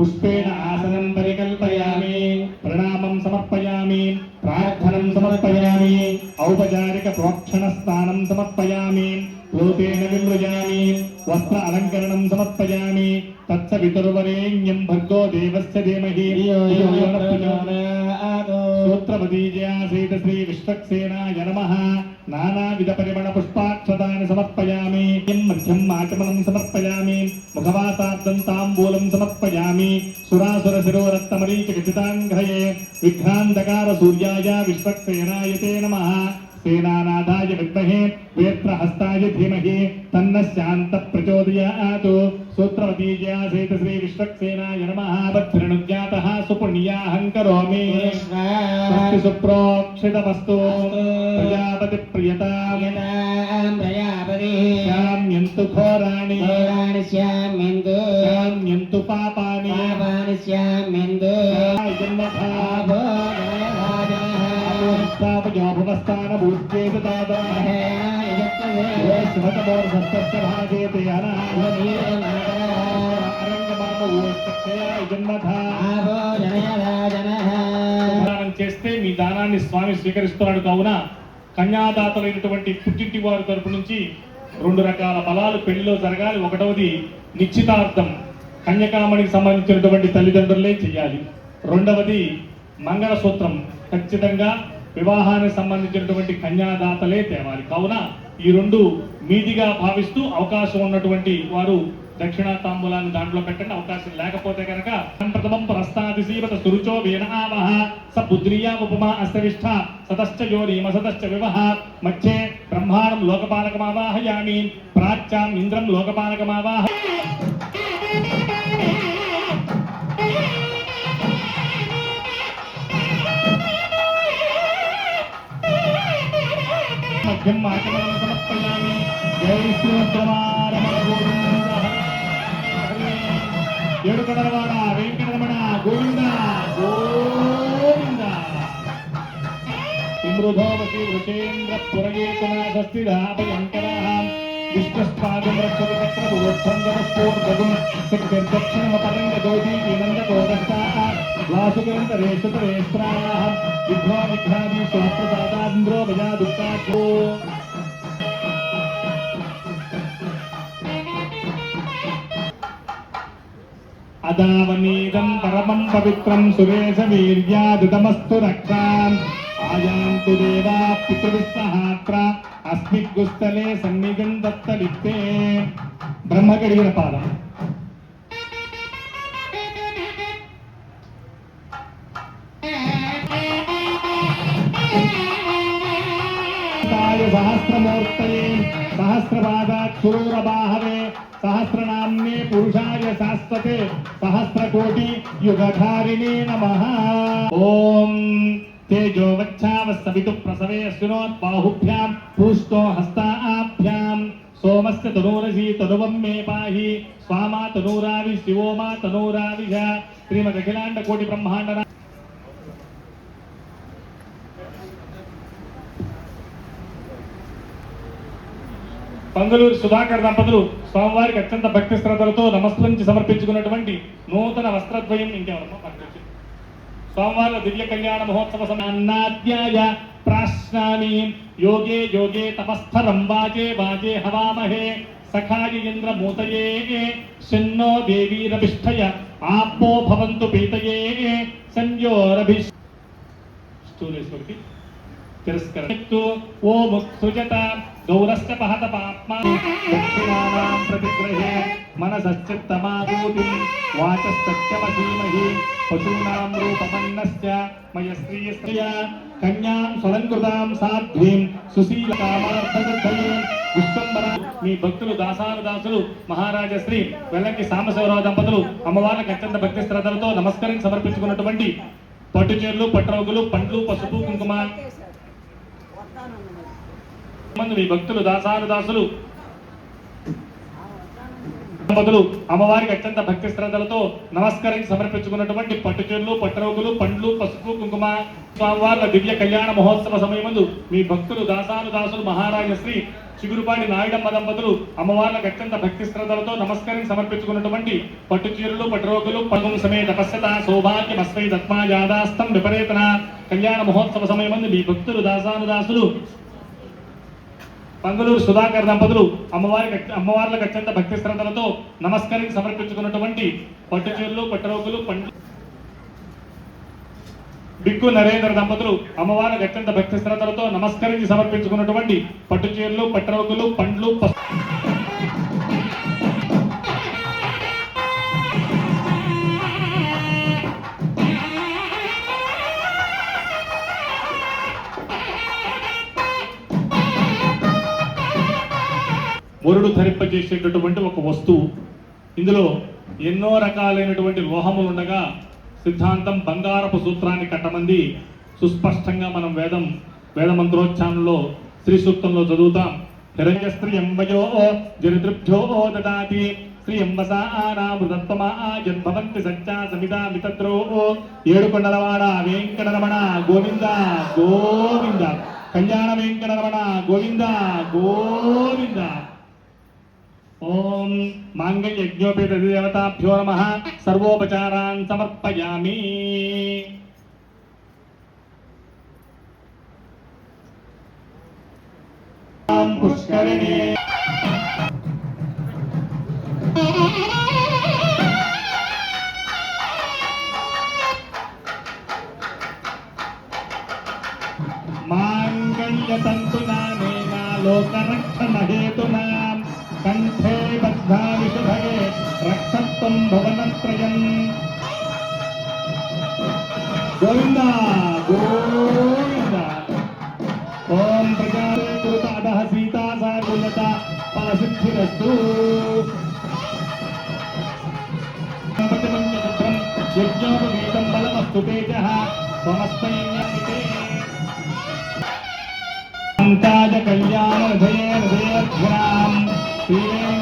पुष्पेण आसनं परिकल्पयामि प्रणामं समर्पयामि प्रार्थनं समर्पयामि औपचारिक प्रोक्षण स्नानं समर्पयामि लोकेन विमृजामि वस्त्र अलङ्करणं समर्पयामि तत्सवितुर्वरेण्यं भर्गो देवस्य धीमहि धियो यो न प्रचोदयात् सूत्रपदीजया सहित श्री विश्वक्सेनाय नमः नानाविध परिमळ पुष्पाक्षतानि समर्पयामि मध्यम् आचमनं समर्पयामि मुखवासार्धं ताम्बूलं समर्पयामि सुरासुर शिरोरक्तमरीचिकचिताङ्घ्रये विघ्नान्धकार सूर्याय विश्वक्सेनाय ते नमः सेनानाथाय विद्महे वेत्रहस्ताय धीमहि तन्नः शान्तः प्रचोदयात् सूत्रवतीजया सहित श्री विश्वक्सेनाय नमः भद्रनुज्ञातः सुपुण्याहं करोमि स्वस्ति सुप्रोक्षितमस्तु प्रजापति प्रियतां श्याम्यन्तु घोराणि श्याम्यन्तु पापानि भुवस्तानभूत्येत दादामोर्धस्तस्य भागेते చేస్తే మీ దానాన్ని స్వామి స్వీకరిస్తున్నాడు. కావున కన్యాదాతలైనటువంటి పుట్టింటి వారి తరపు నుంచి 2 రకాల ఫలాలు పెళ్లిలో జరగాలి. ఒకటవది నిశ్చితార్థం, కన్యకామణికి సంబంధించినటువంటి తల్లిదండ్రులే చెయ్యాలి. రెండవది మంగళసూత్రం, ఖచ్చితంగా వివాహానికి సంబంధించినటువంటి కన్యాదాతలే తేవాలి. కావున ఈ 2 మీదిగా భావిస్తూ అవకాశం ఉన్నటువంటి వారు దక్షిణా తాంబూలాన్ని దాంట్లో పెట్టండి. అవకాశం లేకపోతే కనుక ప్రథమం ప్రస్తాది సీవత సురుచో వేనావహ స బుద్రియా ఉపమా అస్తవిష్ఠ సతశ్చ యోనీమ సతశ్చ వివహ మధ్యే బ్రహ్మాణం లోకపాలకమావాహయామి ప్రాచ్యాం ఇంద్రం లోకపాలకమావాహ మధ్యం ఆచమనం సమర్పయామి. జై శ్రీరమణ గోవింద ఏడుకొండలవాడ వెంకటరమణ గోవింద గోవింద. ఇమృధోవసి వృషేంద్ర పురయేతున స్వస్తిరాభయంకరః విష్ణుస్పాదం రక్షతి చక్రభువచ్ఛందరస్ఫూర్ధగుం శక్తిర్దక్షిణమపరంగ గోదీ వినందగోదస్తాః వాసుకేంద్రేషుతరేస్త్రాః విఘ్నో విఘ్నాది స్వాప్రదాదాంద్రో భజాదుక్తాఖ్యో. అదావనీదం పరమం పవిత్రం సురేశ వీర్యాదుతమస్తు రక్షాం ఆయాంతు దేవా పితృవిస్సహాత్ర అస్మిగ్గుస్థలే సన్నిధిం దత్తలిప్తే. బ్రహ్మ కడిగిన పాదం, సహస్రమూర్తయే సహస్రపాదాక్షూరబాహవే సహస్రనామ్నే పురుషాయ శాశ్వతే సహస్రకోటి యుగధారిణే నమః. ఓం తేజో వచ్చావస్సవితు ప్రసవే అశ్వినోత్ బాహుభ్యాం పూష్టో హస్తాభ్యాం సోమస్య తనూరసి తనువం మే పాహి స్వామా తనూరావి శివోమా తనూరావిష. శ్రీమద్ అఖిలాండ కోటి బ్రహ్మాండ పంగలూరు సుధాకర్ దంపతులు స్వామివారికి అత్యంత భక్తి శ్రద్ధలతో నమస్కరించి సమర్పించుకున్నటువంటి నూతన వస్త్రద్వయం ఇంకెవరమ్మా స్వామివారి దివ్య కళ్యాణ మహోత్సవ సమయాన్నాధ్యాయ ప్రాశ్నామి. యోగే యోగే తపస్థరం వాజే వాజే హవామహే సఖాయ ఇంద్ర మూతయే శన్నో దేవీరభిష్ఠయ ఆపో భవంతు పీతయే సంయోరభిష్ఠూరేశ్వరికి తిరస్కరణిత్తు ఓముత్సుజత గౌరశ్చ పహత పాప్మా దక్షిణానాం ప్రతిగ్రహే మనసశ్చిత్తమాగూతిం వాచస్తత్యమధీమహి పశూనాం రూపమన్నస్య మయశ్రీయస్య కన్యాం స్వలంకృతాం సాధ్వీం సుశీలకామార్థదత్తయే విశ్వంబర. మీ భక్తులు దాసానుదాసులు మహారాజశ్రీ వెల్లంకి సాంబశివరావు దంపతులు అమ్మవారికి అత్యంత భక్తి శ్రద్ధలతో నమస్కరించి సమర్పించుకున్నటువంటి పట్టుచీరలు, పట్రవుగులు, పండ్లు, పసుపు, కుంకుమ మీ భక్తులు దాసానుదాసులు దంపతులు అమ్మవారికి అత్యంత భక్తి శ్రద్ధలతో నమస్కరించి సమర్పించుకున్నటువంటి పట్టు చీరలు, పట్టురోగులు, పండ్లు, పసుపు, కుంకుమ స్వామివార్ల దివ్య కళ్యాణ మహోత్సవ సమయమందు మీ భక్తులు దాసాను మహారాజశ్రీ చిగురుపాటి నాయుడమ్మ దంపతులు అమ్మవార్లకు అత్యంత భక్తి శ్రద్ధలతో నమస్కరించి సమర్పించుకున్నటువంటి పట్టు చీరలు, పట్టురోగులు, పల్గం సమేత పశ్యత సౌభాగ్యమస్మై తత్మాజాదాస్తం విపరీతన కళ్యాణ మహోత్సవ సమయమందు మీ భక్తులు దాసాను పంగులూరు సుధాకర్ దంపతులు అమ్మవార్లకు అత్యంత భక్తి శ్రద్ధలతో నమస్కరించి సమర్పించుకున్నటువంటి పట్టు చీరలు, పట్టురోగులు, పండ్లు బిక్కు నరేంద్ర దంపతులు అమ్మవారికి అత్యంత భక్తి శ్రద్ధలతో నమస్కరించి సమర్పించుకున్నటువంటి పట్టు చీరలు, పట్టురోగులు, పండ్లు వరుడు ధరింపజేసేటటువంటి ఒక వస్తువు. ఇందులో ఎన్నో రకాలైనటువంటి లోహములు ఉండగా సిద్ధాంతం బంగారపు సూత్రాన్ని కట్టమంది సుస్పష్టంగా మనం వేద మంత్రోచ్చారణలో శ్రీ సూక్తంలో చదువుతాం. హిరణ్యస్త్రియంబయో జరిదృభ్యో దదాతి శ్రీయంబసానామృతత్వమా జన్భవంతి సత్యా సమితా మితద్రో. ఏడుకొండలవాడ వెంకటరమణ గోవింద గోవింద, కళ్యాణ వెంకటరమణ గోవింద గోవింద. ఓం మాంగళ్యజ్ఞోపేత దేవతాభ్యో నమః. సర్వోపచారాన్ సమర్పయామి. పుష్కరిణి మాంగళ్యతంతునానేన లోకరక్షణహేతునా కంఠే బద్ధా విషుభగే రక్షత్వం భువనత్రయం. గోవింద గోవింద. ఓం ప్రజాపే కృత అదః సీతా సాగులత ఫలసిద్ధిరస్తు. ప్రతిమంత్రం యజ్ఞోపవీతం బలమస్తు తేజః త్వమస్తైన్యమితే. పంకాజ కళ్యాణ హృదయ హృదయధ్యాం శ్రీవేంకట